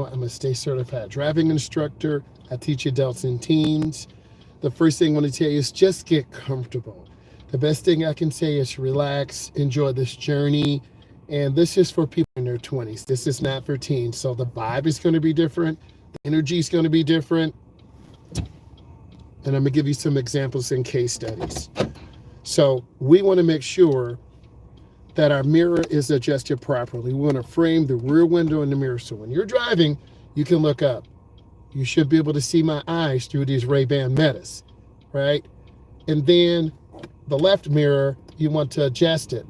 I'm a state certified driving instructor. I teach adults and teens. The first thing I want to tell you is just get comfortable. The best thing I can say is relax, enjoy this journey. And this is for people in their 20s. This is not for teens. So the vibe is going to be different, the energy is going to be different. And I'm going to give you some examples and case studies. So we want to make sure that our mirror is adjusted properly. We want to frame the rear window in the mirror. So when you're driving, you can look up. You should be able to see my eyes through these Ray-Ban Metas, right? And then the left mirror, you want to adjust it.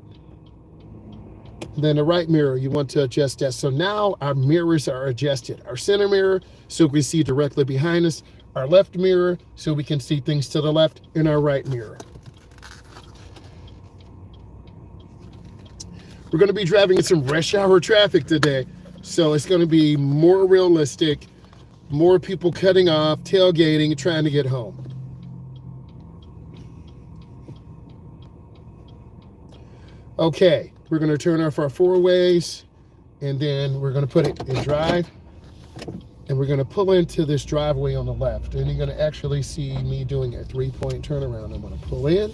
And then the right mirror, you want to adjust that. So now our mirrors are adjusted. Our center mirror, so we see directly behind us. Our left mirror, so we can see things to the left. And our right mirror. We're going to be driving in some rush hour traffic today. So it's going to be more realistic, more people cutting off, tailgating, trying to get home. Okay, we're going to turn off our four ways, and then we're going to put it in drive, and we're going to pull into this driveway on the left, and you're going to actually see me doing a 3-point turnaround. I'm going to pull in,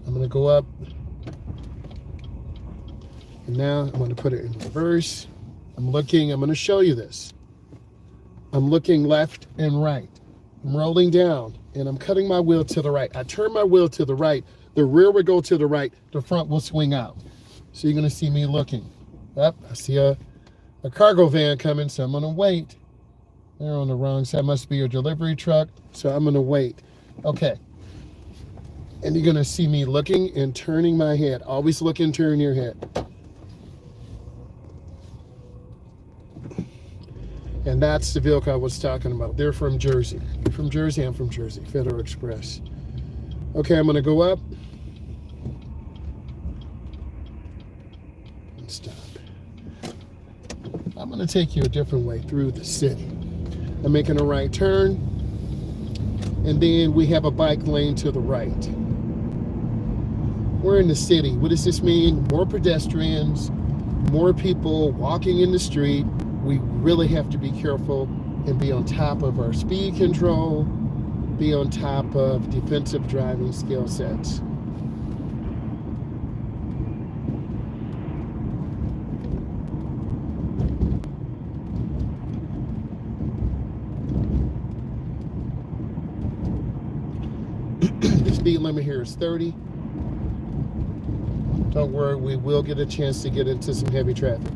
I'm going to go up, and now I'm going to put it in reverse. I'm looking, I'm going to show you this. I'm looking left and right. I'm rolling down and I'm cutting my wheel to the right. I turn my wheel to the right. The rear will go to the right. The front will swing out. So you're going to see me looking. Up, I see a cargo van coming, so I'm going to wait. They're on the wrong side. Must be a delivery truck, so I'm going to wait. Okay. And you're going to see me looking and turning my head. Always look and turn your head. And that's the vehicle I was talking about. They're from Jersey. You're from Jersey? I'm from Jersey. Federal Express. Okay, I'm going to go up. And stop. I'm going to take you a different way through the city. I'm making a right turn. And then we have a bike lane to the right. We're in the city. What does this mean? More pedestrians, more people walking in the street. We really have to be careful and be on top of our speed control, be on top of defensive driving skill sets. The speed limit here is 30. Don't worry, we will get a chance to get into some heavy traffic.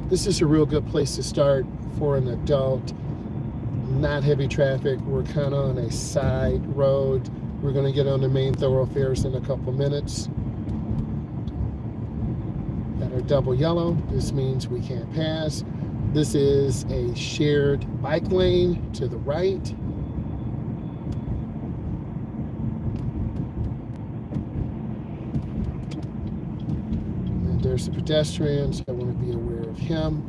This is a real good place to start for an adult. Not heavy traffic. We're kind of on a side road. We're going to get on the main thoroughfares in a couple minutes. Got our double yellow. This means we can't pass. This is a shared bike lane to the right. And there's the pedestrian, so I want to be aware of him.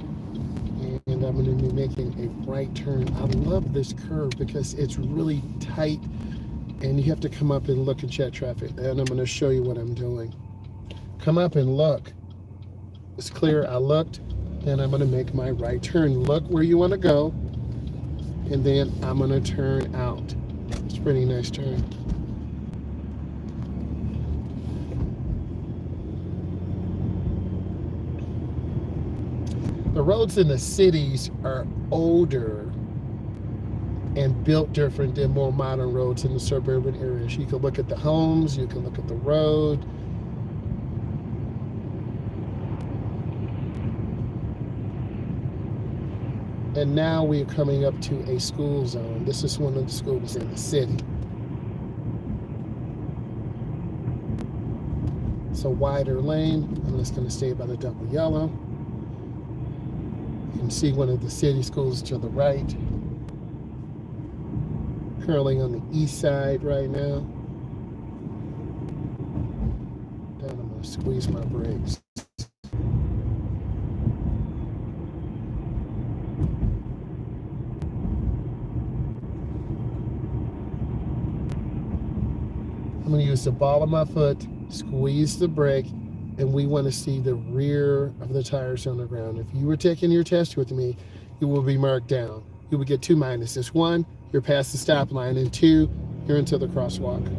And I'm going to be making a right turn. I love this curve because it's really tight and you have to come up and look and check traffic. And I'm going to show you what I'm doing. Come up and look. It's clear. I looked. And I'm going to make my right turn. Look where you want to go. And then I'm going to turn out. It's a pretty nice turn. The roads in the cities are older and built different than more modern roads in the suburban areas. You can look at the homes. You can look at the road. And now we are coming up to a school zone. This is one of the schools in the city. It's a wider lane. I'm just going to stay by the double yellow. You can see one of the city schools to the right. Currently on the east side right now. Then I'm going to squeeze my brakes. I'm going to use the ball of my foot, squeeze the brake, and we want to see the rear of the tires on the ground. If you were taking your test with me, you will be marked down. You will get 2 minuses. 1, you're past the stop line, and 2, you're into the crosswalk.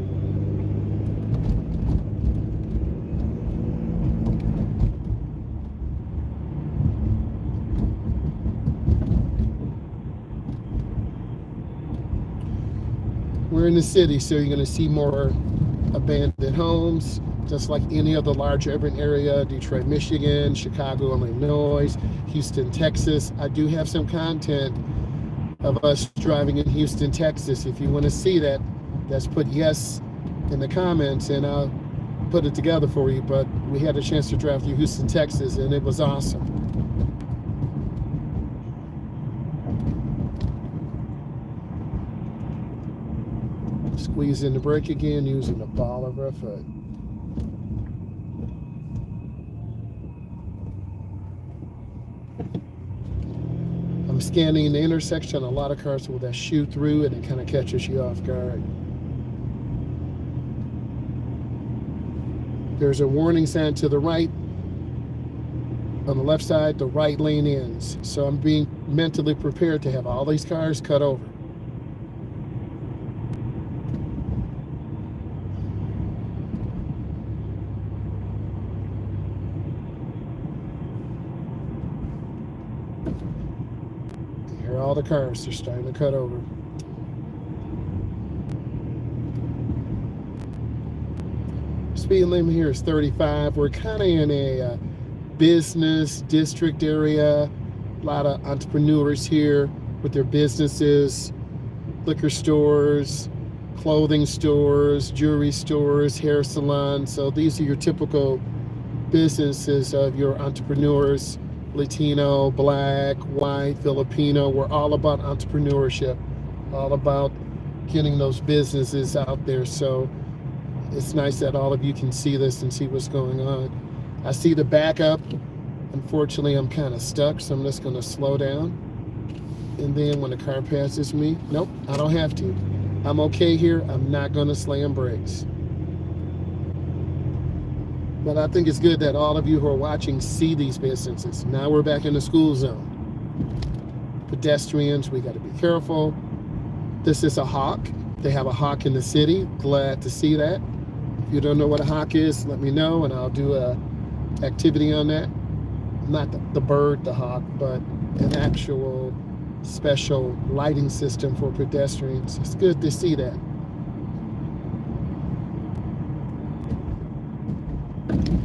We're in the city, so you're going to see more abandoned homes, just like any other large urban area. Detroit, Michigan, Chicago, Illinois, Houston, Texas. I do have some content of us driving in Houston, Texas. If you want to see that, just put yes in the comments and I'll put it together for you. But we had a chance to drive through Houston, Texas, and it was awesome. Squeezing the brake again, using the ball of our foot. I'm scanning the intersection. A lot of cars will just shoot through and it kind of catches you off guard. There's a warning sign to the right. On the left side, the right lane ends. So I'm being mentally prepared to have all these cars cut over. All the cars are starting to cut over. Speed limit here is 35. We're kind of in a business district area. A lot of entrepreneurs here with their businesses, liquor stores, clothing stores, jewelry stores, hair salons. So these are your typical businesses of your entrepreneurs. Latino, Black, White, Filipino. We're all about entrepreneurship, all about getting those businesses out there. So it's nice that all of you can see this and see what's going on. I see the backup. Unfortunately, I'm kind of stuck, so I'm just going to slow down. And then when the car passes me, nope, I don't have to. I'm okay here. I'm not going to slam brakes. But I think it's good that all of you who are watching see these businesses. Now we're back in the school zone. Pedestrians, we got to be careful. This is a hawk. They have a hawk in the city. Glad to see that. If you don't know what a hawk is, let me know and I'll do a activity on that. Not the bird, the hawk, but an actual special lighting system for pedestrians. It's good to see that.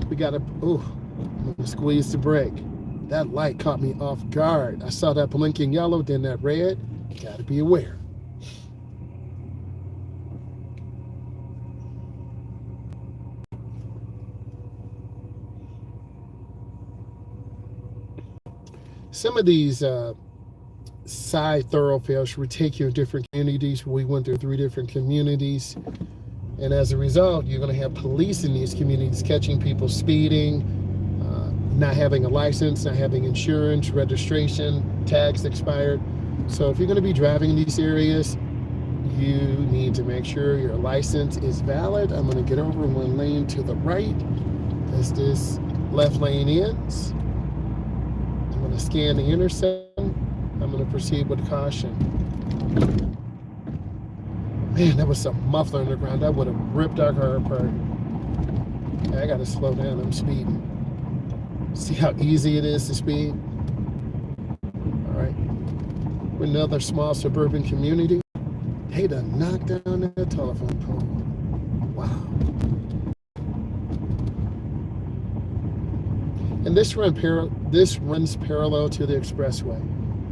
We got to, I'm gonna squeeze the brake. That light caught me off guard. I saw that blinking yellow, then that red. Got to be aware. Some of these side thoroughfares will take you in different communities. We went through 3 different communities. And as a result, you're going to have police in these communities catching people speeding, not having a license, not having insurance, registration, tags expired. So if you're going to be driving in these areas, you need to make sure your license is valid. I'm going to get over 1 lane to the right as this left lane ends. I'm going to scan the intersection. I'm going to proceed with caution. Man, that was some muffler on the ground. That would have ripped our car apart. I gotta slow down. I'm speeding. See how easy it is to speed? All right. We're in another small suburban community. They done knocked down that telephone pole. Wow. And this runs parallel to the expressway.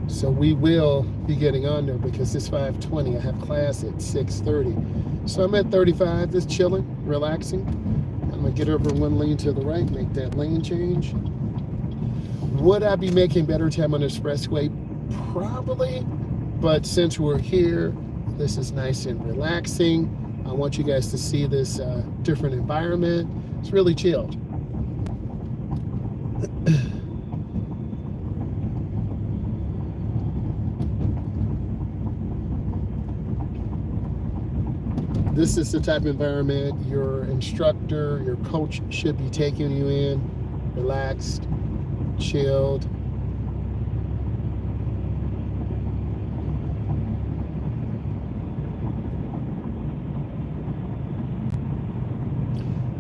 So we will be getting on there because it's 5:20. I have class at 6:30. So I'm at 35, just chilling, relaxing. I'm gonna get over 1 lane to the right, make that lane change. Would I be making better time on the expressway? Probably, but since we're here, this is nice and relaxing. I want you guys to see this different environment. It's really chilled. This is the type of environment your instructor, your coach should be taking you in, relaxed, chilled.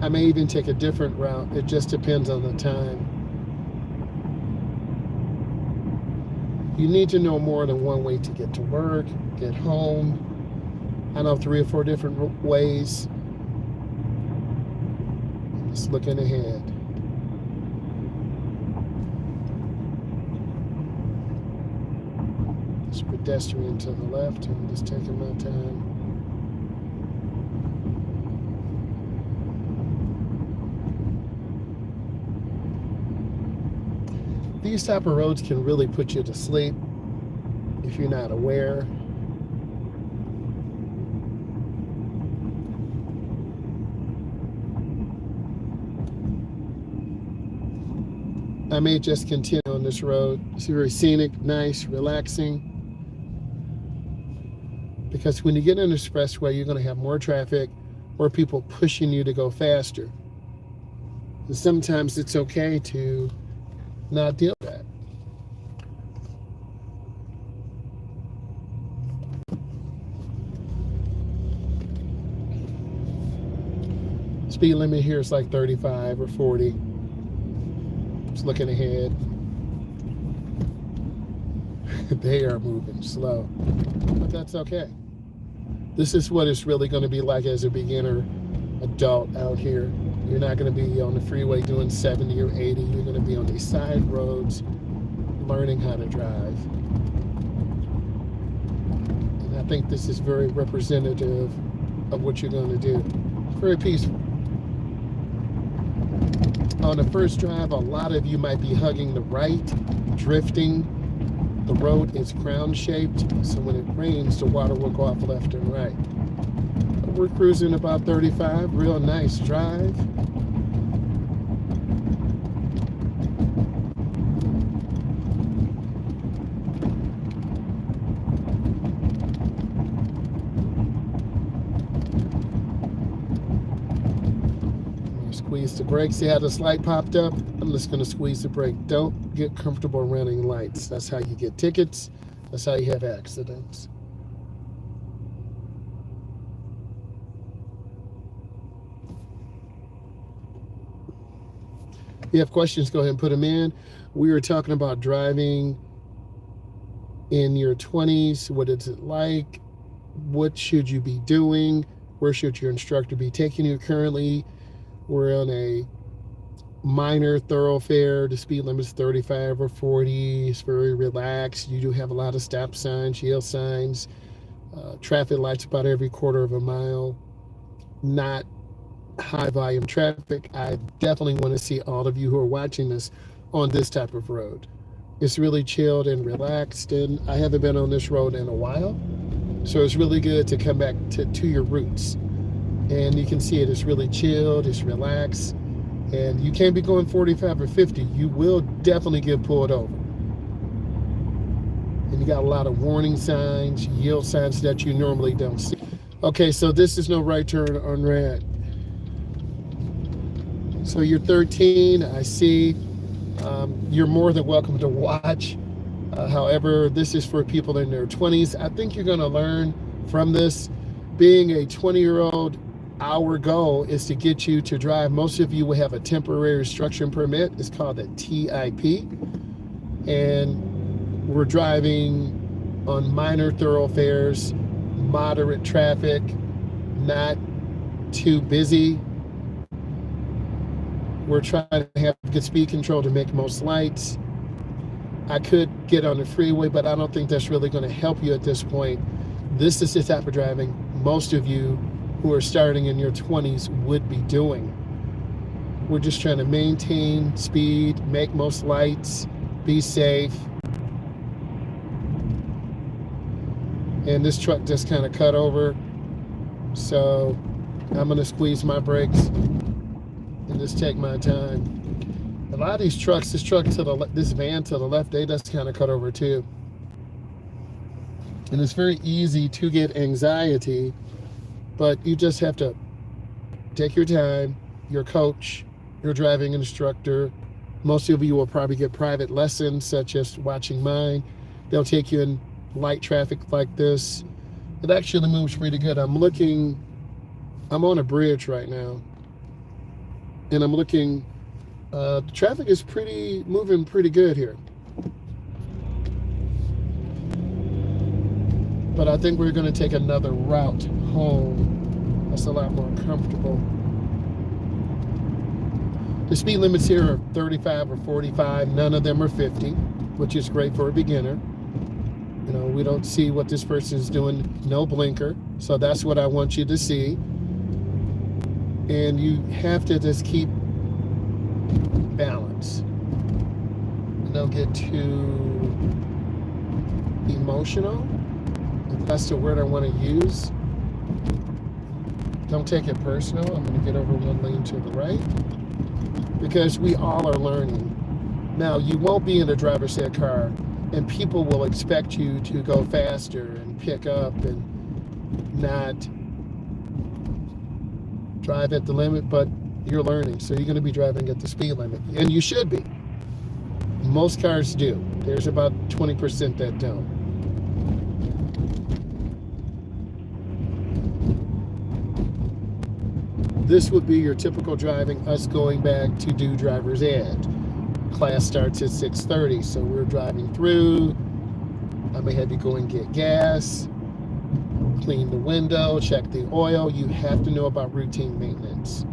I may even take a different route. It just depends on the time. You need to know more than one way to get to work, get home. I know 3 or 4 different ways. Just looking ahead. This pedestrian to the left. I'm just taking my time. These type of roads can really put you to sleep if you're not aware. I may just continue on this road. It's very scenic, nice, relaxing. Because when you get on the expressway, you're going to have more traffic, more people pushing you to go faster. And sometimes it's okay to not deal with that. Speed limit here is like 35 or 40. Just looking ahead. They are moving slow, but that's okay. This is what it's really going to be like as a beginner adult out here. You're not going to be on the freeway doing 70 or 80. You're going to be on these side roads learning how to drive. And I think this is very representative of what you're going to do. It's very peaceful. On the first drive, a lot of you might be hugging the right, drifting. The road is crown-shaped, so when it rains, the water will go off left and right. But we're cruising about 35, real nice drive. Squeeze the brake. See how this light popped up? I'm just going to squeeze the brake. Don't get comfortable running lights. That's how you get tickets. That's how you have accidents. If you have questions, go ahead and put them in. We were talking about driving in your 20s. What is it like? What should you be doing? Where should your instructor be taking you currently? We're on a minor thoroughfare. The speed limit is 35 or 40. It's very relaxed. You do have a lot of stop signs, yield signs, traffic lights about every quarter of a mile. Not high volume traffic. I definitely want to see all of you who are watching this on this type of road. It's really chilled and relaxed, and I haven't been on this road in a while, so it's really good to come back to your roots. And you can see it's really chilled, it's relaxed, and you can't be going 45 or 50. You will definitely get pulled over. And you got a lot of warning signs, yield signs that you normally don't see. Okay, so this is no right turn on red. So you're 13, I see. You're more than welcome to watch. However, this is for people in their 20s. I think you're going to learn from this. Being a 20-year-old, our goal is to get you to drive. Most of you will have a temporary instruction permit. It's called a TIP. And we're driving on minor thoroughfares, moderate traffic, not too busy. We're trying to have good speed control to make most lights. I could get on the freeway, but I don't think that's really going to help you at this point. This is the type of driving most of you who are starting in your 20s would be doing. We're just trying to maintain speed, make most lights, be safe. And this truck just kind of cut over. So I'm going to squeeze my brakes and just take my time. A lot of these trucks, this van to the left, they just kind of cut over too. And it's very easy to get anxiety But you just have to take your time. Your coach, your driving instructor, most of you will probably get private lessons such as watching mine. They'll take you in light traffic like this. It actually moves pretty good. I'm on a bridge right now, and I'm looking, the traffic is moving pretty good here. But I think we're going to take another route home that's a lot more comfortable. The speed limits here are 35 or 45. None of them are 50, which is great for a beginner. You know, we don't see what this person is doing. No blinker. So that's what I want you to see. And you have to just keep balance. And don't get too emotional. If that's the word I want to use. Don't take it personal. I'm going to get over one lane to the right. Because we all are learning. Now, you won't be in a driver's ed car, and people will expect you to go faster and pick up and not drive at the limit, but you're learning, so you're going to be driving at the speed limit, and you should be. Most cars do. There's about 20% that don't. This would be your typical driving, us going back to do driver's ed. Class starts at 6:30, so we're driving through. I may have you go and get gas, clean the window, check the oil. You have to know about routine maintenance.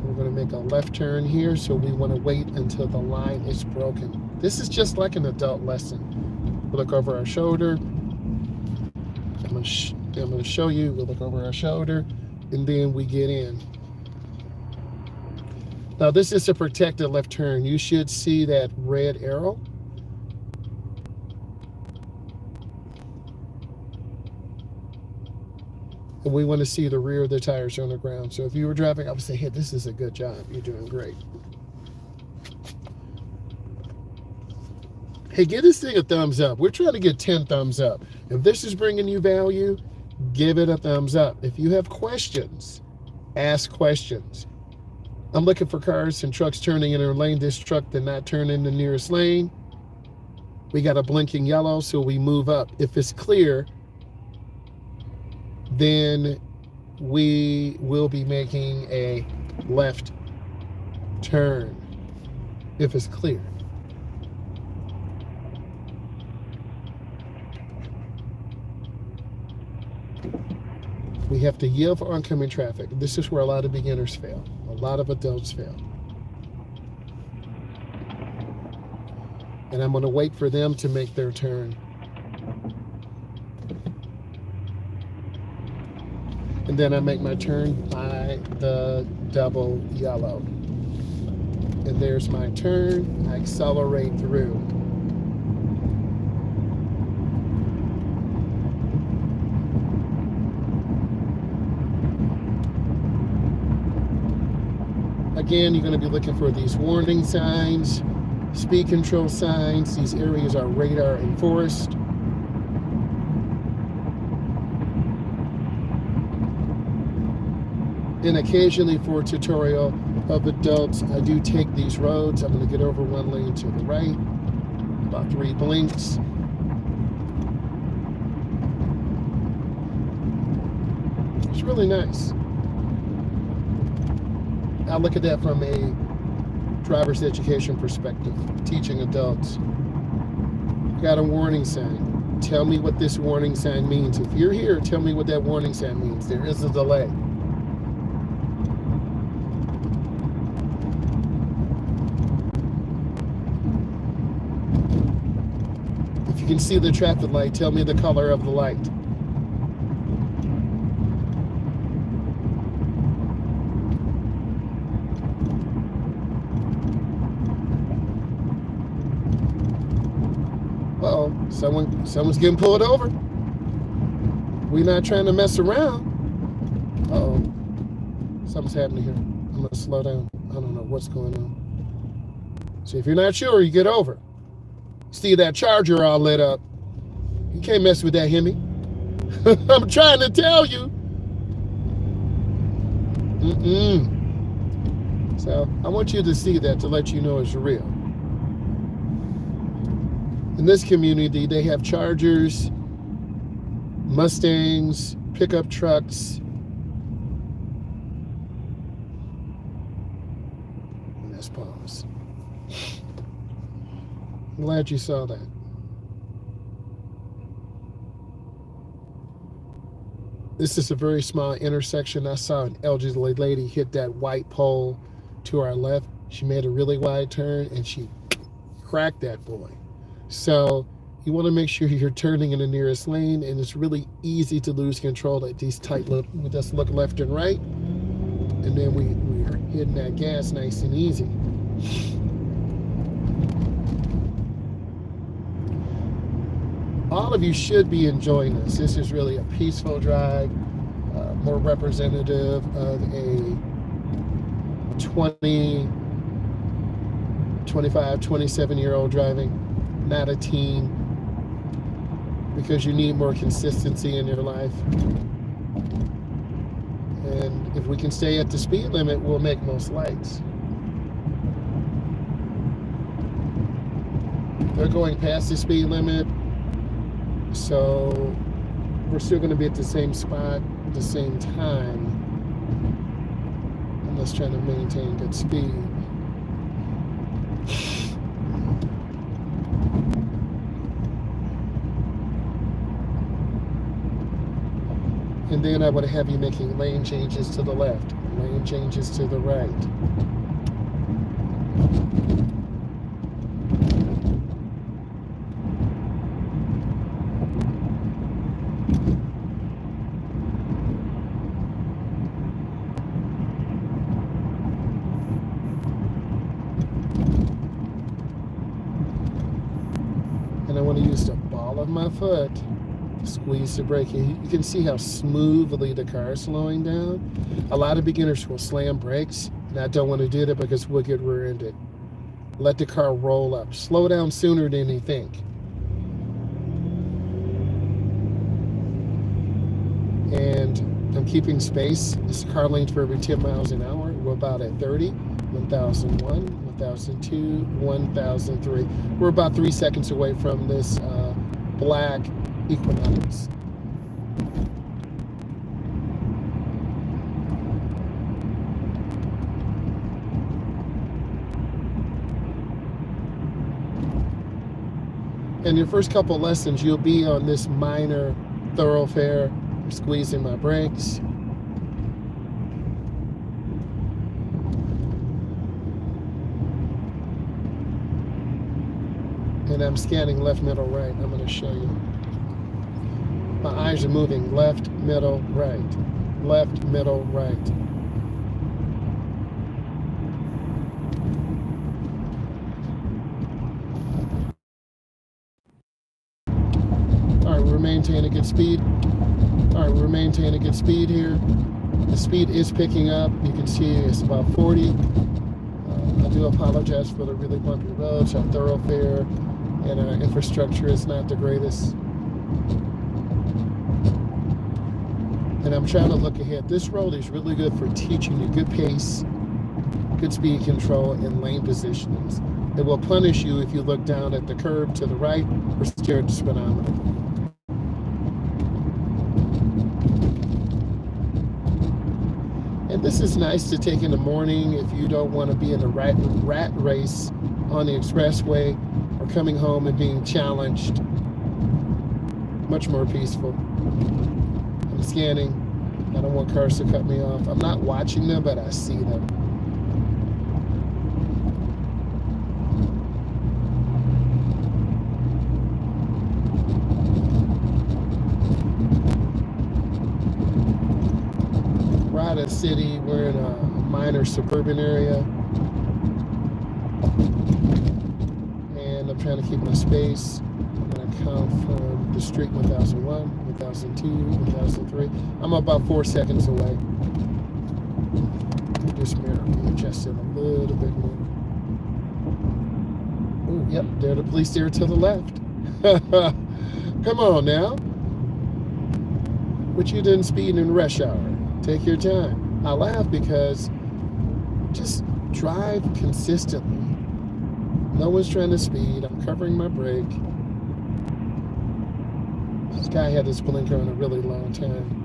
We're going to make a left turn here, so we want to wait until the line is broken. This is just like an adult lesson. We look over our shoulder. I'm going to show you. We'll look over our shoulder. And then we get in. Now this is a protected left turn. You should see that red arrow. And we want to see the rear of the tires on the ground. So if you were driving, I would say, hey, this is a good job. You're doing great. Hey, give this thing a thumbs up. We're trying to get 10 thumbs up. If this is bringing you value, give it a thumbs up. If you have questions, ask questions. I'm looking for cars and trucks turning in their lane. This truck did not turn in the nearest lane. We got a blinking yellow, so we move up. If it's clear, then we will be making a left turn. If it's clear. We have to yield for oncoming traffic. This is where a lot of beginners fail. A lot of adults fail. And I'm going to wait for them to make their turn. And then I make my turn by the double yellow. And there's my turn. I accelerate through. Again, you're going to be looking for these warning signs, speed control signs. These areas are radar enforced. And occasionally for a tutorial of adults, I do take these roads. I'm going to get over one lane to the right, about 3 blinks. It's really nice. I look at that from a driver's education perspective, teaching adults. Got a warning sign. Tell me what this warning sign means. If you're here, tell me what that warning sign means. There is a delay. If you can see the traffic light, tell me the color of the light. Uh-oh, someone's getting pulled over. We're not trying to mess around. Uh-oh, something's happening here. I'm gonna slow down. I don't know what's going on. So if you're not sure, you get over. See that Charger all lit up. You can't mess with that Hemi. I'm trying to tell you. So I want you to see that to let you know it's real. In this community, they have Chargers, Mustangs, pickup trucks. Let's pause. I'm glad you saw that. This is a very small intersection. I saw an elderly lady hit that white pole to our left. She made a really wide turn and she cracked that boy. So you want to make sure you're turning in the nearest lane, and it's really easy to lose control at these tight little, we just look left and right, and then we're hitting that gas nice and easy. All of you should be enjoying this. This is really a peaceful drive, more representative of a 20, 25, 27-year-old driving, not a teen, because you need more consistency in your life. And if we can stay at the speed limit, we'll make most lights. They're going past the speed limit, so we're still going to be at the same spot at the same time. I'm just trying to maintain good speed. And then I would have you making lane changes to the left, lane changes to the right. And I want to use the ball of my foot to squeeze the brake. You can see how smoothly the car is slowing down. A lot of beginners will slam brakes, and I don't want to do that because we'll get rear-ended. Let the car roll up. Slow down sooner than you think. And I'm keeping space. It's car length for every 10 miles an hour. We're about at 30, 1001, 1002, 1003. We're about 3 seconds away from this black Equinox. In your first couple lessons, you'll be on this minor thoroughfare. I'm squeezing my brakes. And I'm scanning left, middle, right. I'm going to show you. My eyes are moving left, middle, right. Left, middle, right. All right, we're maintaining a good speed. All right, we're maintaining a good speed here. The speed is picking up. You can see it's about 40. I do apologize for the really bumpy roads. Our thoroughfare and our infrastructure is not the greatest. And I'm trying to look ahead. This road is really good for teaching you good pace, good speed control, and lane positionings. It will punish you if you look down at the curb to the right or stare at the speedometer. And this is nice to take in the morning if you don't want to be in a rat race on the expressway or coming home and being challenged. Much more peaceful. I'm scanning. I don't want cars to cut me off. I'm not watching them, but I see them. We're out of the city. We're in a minor suburban area. And I'm trying to keep my space. I'm going to count from the street 1001, 1002, 1003. I'm about 4 seconds away. This mirror be adjusted a little bit more. Oh, yep, there are the police there to the left. Come on now. but you didn't speed in rush hour. Take your time. I laugh because just drive consistently. No one's trying to speed. I'm covering my brake. This guy had his blinker on a really long time.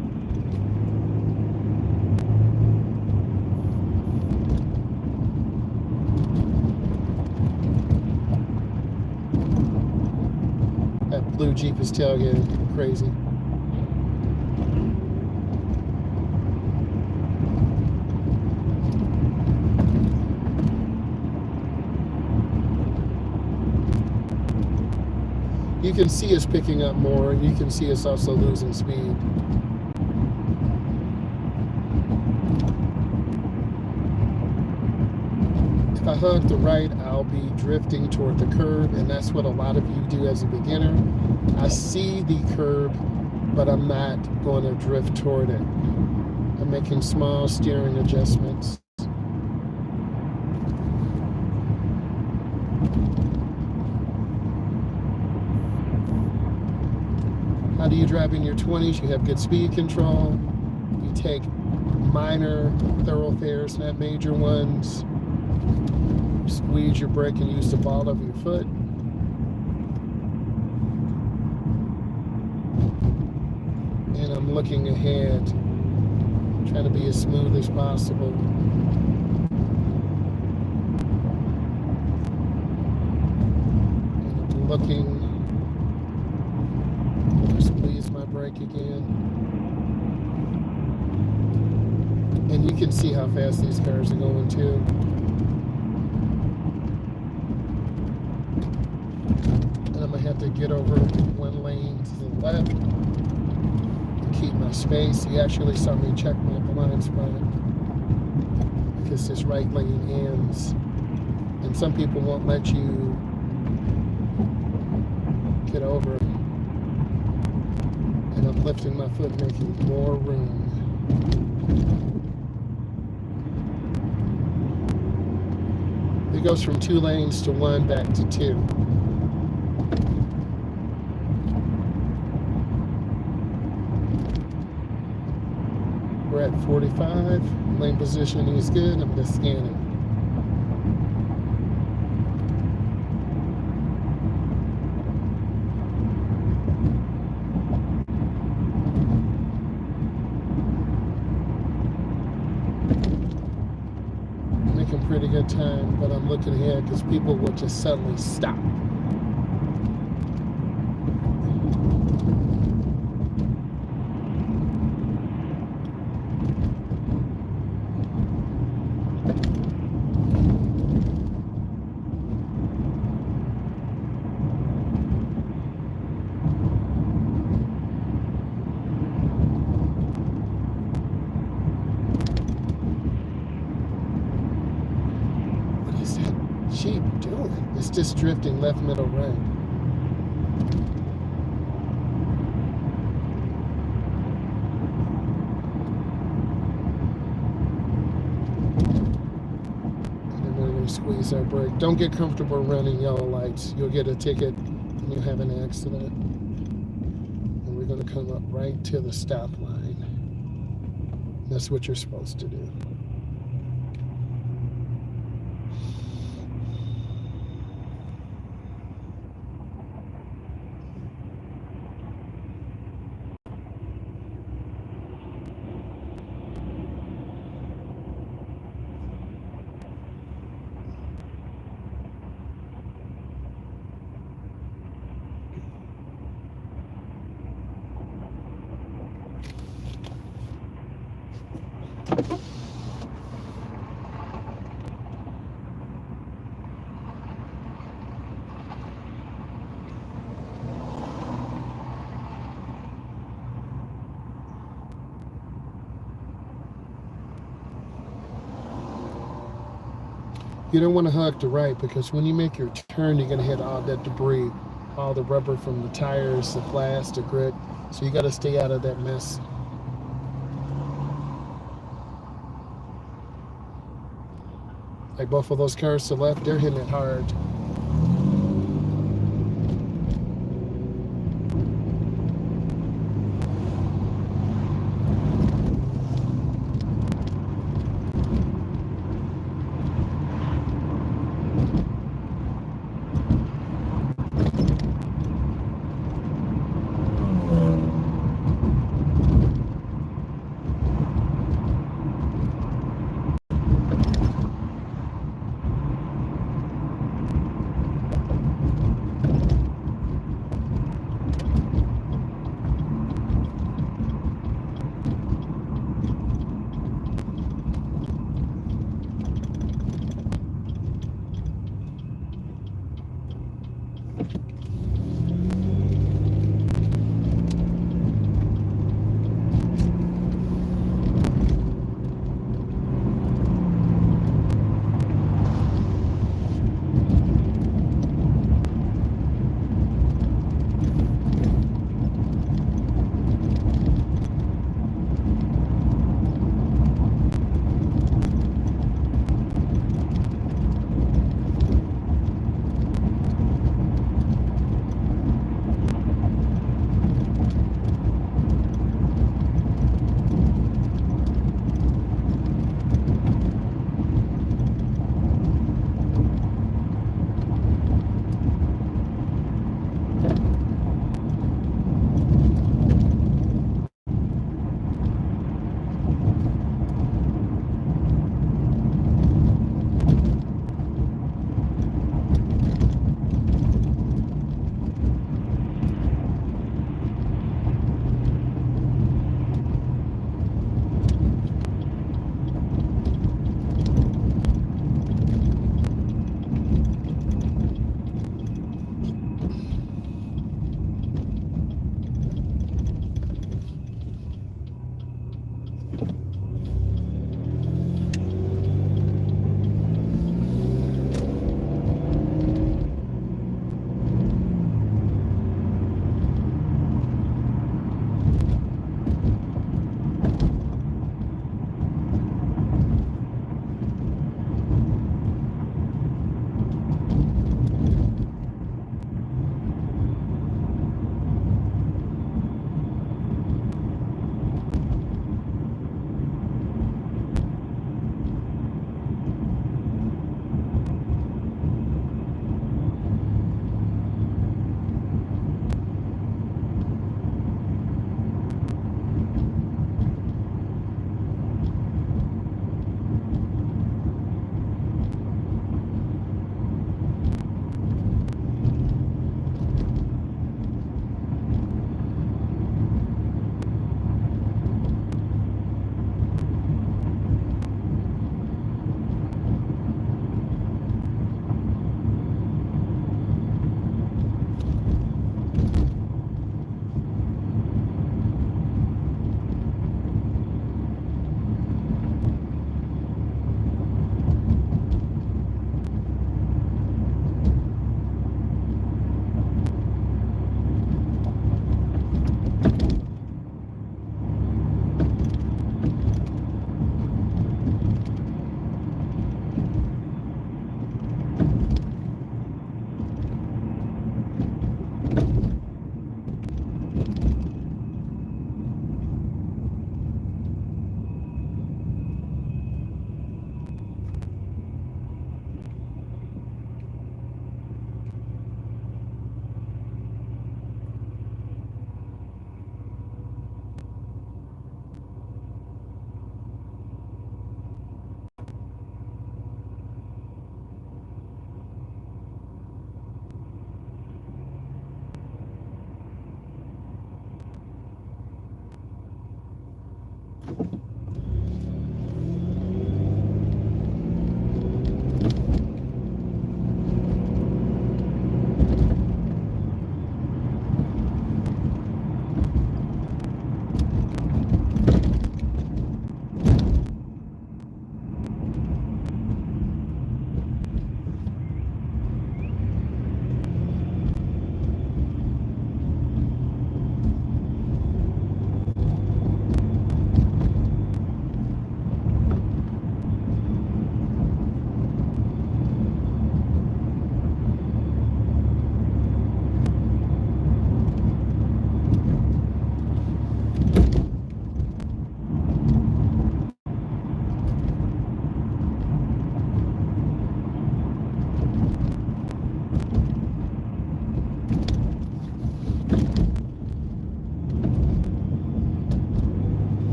That blue Jeep is tailgating. Crazy. You can see us picking up more, and you can see us also losing speed. If I hug the right, I'll be drifting toward the curb, and that's what a lot of you do as a beginner. I see the curb, but I'm not going to drift toward it. I'm making small steering adjustments. How do you drive in your 20s? You have good speed control. You take minor thoroughfares, not major ones. Squeeze your brake and use the ball of your foot. And I'm looking ahead, trying to be as smooth as possible. And I'm looking. Squeeze my brake again. And you can see how fast these cars are going too. And I'm gonna have to get over one lane to the left and keep my space. You actually saw me check my blind spot because this right lane ends. And some people won't let you get over. And I'm lifting my foot, making more room. It goes from 2 lanes to 1 back to 2. We're at 45. Lane position is good. I'm just scanning. Pretty good time, but I'm looking ahead because people will just suddenly stop. Jeep doing? It's just drifting left, middle, right. And then we're going to squeeze our brake. Don't get comfortable running yellow lights. You'll get a ticket and you'll have an accident. And we're going to come up right to the stop line. That's what you're supposed to do. You don't want to hug to right because when you make your turn, you're going to hit all that debris, all the rubber from the tires, the glass, the grit. So you got to stay out of that mess. Like both of those cars to the left, they're hitting it hard.